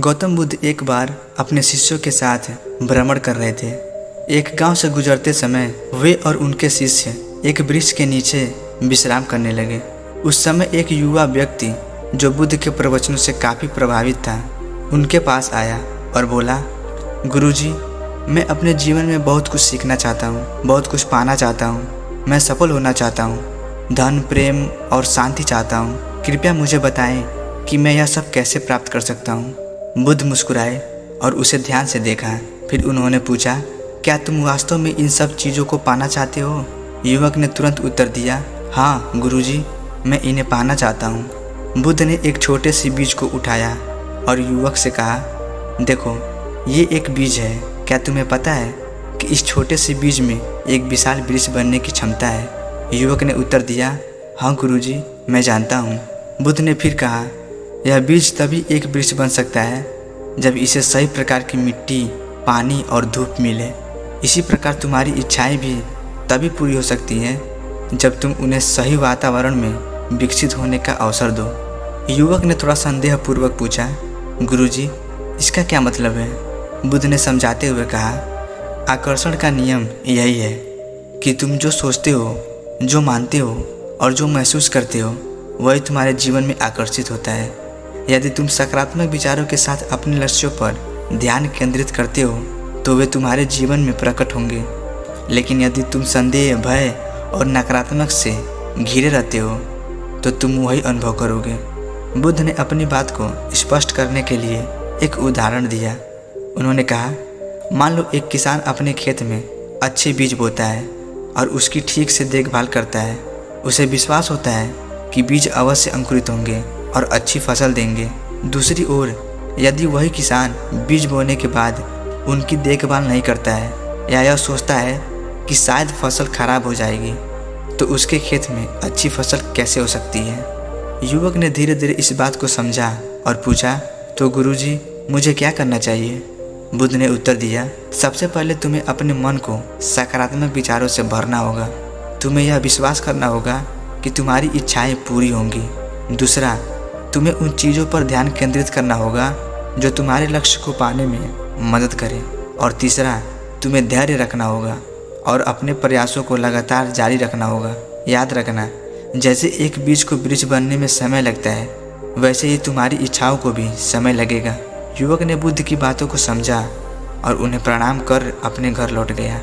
गौतम बुद्ध एक बार अपने शिष्यों के साथ भ्रमण कर रहे थे। एक गांव से गुजरते समय वे और उनके शिष्य एक वृक्ष के नीचे विश्राम करने लगे। उस समय एक युवा व्यक्ति जो बुद्ध के प्रवचनों से काफ़ी प्रभावित था उनके पास आया और बोला, गुरुजी, मैं अपने जीवन में बहुत कुछ सीखना चाहता हूँ, बहुत कुछ पाना चाहता हूँ, मैं सफल होना चाहता हूँ, धन, प्रेम और शांति चाहता हूँ। कृपया मुझे बताएं कि मैं यह सब कैसे प्राप्त कर सकता हूँ। बुद्ध मुस्कुराए और उसे ध्यान से देखा। फिर उन्होंने पूछा, क्या तुम वास्तव में इन सब चीज़ों को पाना चाहते हो? युवक ने तुरंत उत्तर दिया, हाँ गुरुजी, मैं इन्हें पाना चाहता हूँ। बुद्ध ने एक छोटे से बीज को उठाया और युवक से कहा, देखो, ये एक बीज है। क्या तुम्हें पता है कि इस छोटे से बीज में एक विशाल वृक्ष बनने की क्षमता है? युवक ने उत्तर दिया, हाँ गुरुजी, मैं जानता हूँ। बुद्ध ने फिर कहा, यह बीज तभी एक वृक्ष बन सकता है जब इसे सही प्रकार की मिट्टी, पानी और धूप मिले। इसी प्रकार तुम्हारी इच्छाएं भी तभी पूरी हो सकती हैं जब तुम उन्हें सही वातावरण में विकसित होने का अवसर दो। युवक ने थोड़ा संदेहपूर्वक पूछा, गुरुजी, इसका क्या मतलब है? बुद्ध ने समझाते हुए कहा, आकर्षण का नियम यही है कि तुम जो सोचते हो, जो मानते हो और जो महसूस करते हो वही तुम्हारे जीवन में आकर्षित होता है। यदि तुम सकारात्मक विचारों के साथ अपने लक्ष्यों पर ध्यान केंद्रित करते हो तो वे तुम्हारे जीवन में प्रकट होंगे। लेकिन यदि तुम संदेह, भय और नकारात्मक से घिरे रहते हो तो तुम वही अनुभव करोगे। बुद्ध ने अपनी बात को स्पष्ट करने के लिए एक उदाहरण दिया। उन्होंने कहा, मान लो एक किसान अपने खेत में अच्छे बीज बोता है और उसकी ठीक से देखभाल करता है। उसे विश्वास होता है कि बीज अवश्य अंकुरित होंगे और अच्छी फसल देंगे। दूसरी ओर यदि वही किसान बीज बोने के बाद उनकी देखभाल नहीं करता है या यह सोचता है कि शायद फसल खराब हो जाएगी, तो उसके खेत में अच्छी फसल कैसे हो सकती है? युवक ने धीरे धीरे इस बात को समझा और पूछा, तो गुरुजी, मुझे क्या करना चाहिए? बुद्ध ने उत्तर दिया, सबसे पहले तुम्हें अपने मन को सकारात्मक विचारों से भरना होगा। तुम्हें यह विश्वास करना होगा कि तुम्हारी इच्छाएं पूरी होंगी। दूसरा, तुम्हें उन चीज़ों पर ध्यान केंद्रित करना होगा जो तुम्हारे लक्ष्य को पाने में मदद करें। और तीसरा, तुम्हें धैर्य रखना होगा और अपने प्रयासों को लगातार जारी रखना होगा। याद रखना, जैसे एक बीज को वृक्ष बनने में समय लगता है, वैसे ही तुम्हारी इच्छाओं को भी समय लगेगा। युवक ने बुद्ध की बातों को समझा और उन्हें प्रणाम कर अपने घर लौट गया।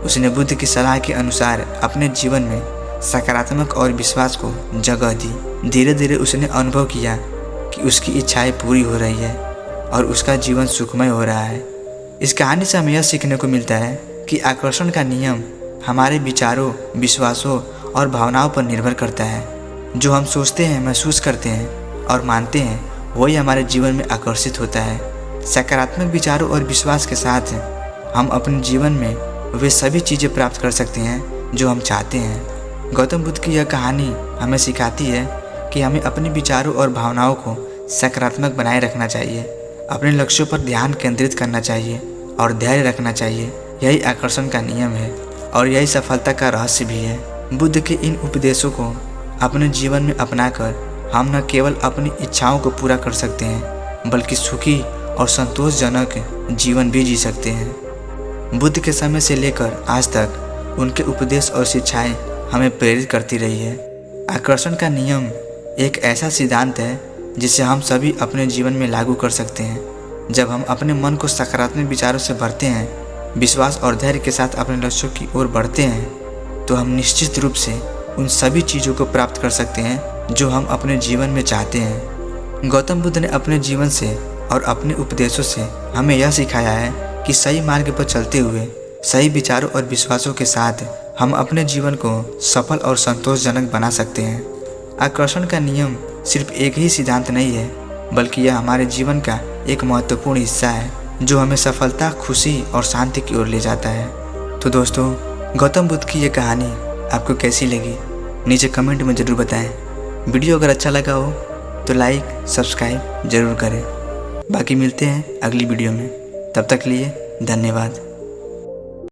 उसने बुद्ध की सलाह के अनुसार अपने जीवन में सकारात्मक और विश्वास को जगह दी। धीरे धीरे उसने अनुभव किया कि उसकी इच्छाएं पूरी हो रही है और उसका जीवन सुखमय हो रहा है। इस कहानी से हमें यह सीखने को मिलता है कि आकर्षण का नियम हमारे विचारों, विश्वासों और भावनाओं पर निर्भर करता है। जो हम सोचते हैं, महसूस करते हैं और मानते हैं, वही हमारे जीवन में आकर्षित होता है। सकारात्मक विचारों और विश्वास के साथ हम अपने जीवन में वे सभी चीज़ें प्राप्त कर सकते हैं जो हम चाहते हैं। गौतम बुद्ध की यह कहानी हमें सिखाती है कि हमें अपने विचारों और भावनाओं को सकारात्मक बनाए रखना चाहिए, अपने लक्ष्यों पर ध्यान केंद्रित करना चाहिए और धैर्य रखना चाहिए। यही आकर्षण का नियम है और यही सफलता का रहस्य भी है। बुद्ध के इन उपदेशों को अपने जीवन में अपनाकर हम न केवल अपनी इच्छाओं को पूरा कर सकते हैं बल्कि सुखी और संतोषजनक जीवन भी जी सकते हैं। बुद्ध के समय से लेकर आज तक उनके उपदेश और शिक्षाएं हमें प्रेरित करती रही है। आकर्षण का नियम एक ऐसा सिद्धांत है जिसे हम सभी अपने जीवन में लागू कर सकते हैं। जब हम अपने मन को सकारात्मक विचारों से भरते हैं, विश्वास और धैर्य के साथ अपने लक्ष्यों की ओर बढ़ते हैं, तो हम निश्चित रूप से उन सभी चीज़ों को प्राप्त कर सकते हैं जो हम अपने जीवन में चाहते हैं। गौतम बुद्ध ने अपने जीवन से और अपने उपदेशों से हमें यह सिखाया है कि सही मार्ग पर चलते हुए सही विचारों और विश्वासों के साथ हम अपने जीवन को सफल और संतोषजनक बना सकते हैं। आकर्षण का नियम सिर्फ एक ही सिद्धांत नहीं है, बल्कि यह हमारे जीवन का एक महत्वपूर्ण हिस्सा है जो हमें सफलता, खुशी और शांति की ओर ले जाता है। तो दोस्तों, गौतम बुद्ध की ये कहानी आपको कैसी लगी नीचे कमेंट में ज़रूर बताएं। वीडियो अगर अच्छा लगा हो तो लाइक, सब्सक्राइब ज़रूर करें। बाकी मिलते हैं अगली वीडियो में। तब तक के लिए धन्यवाद।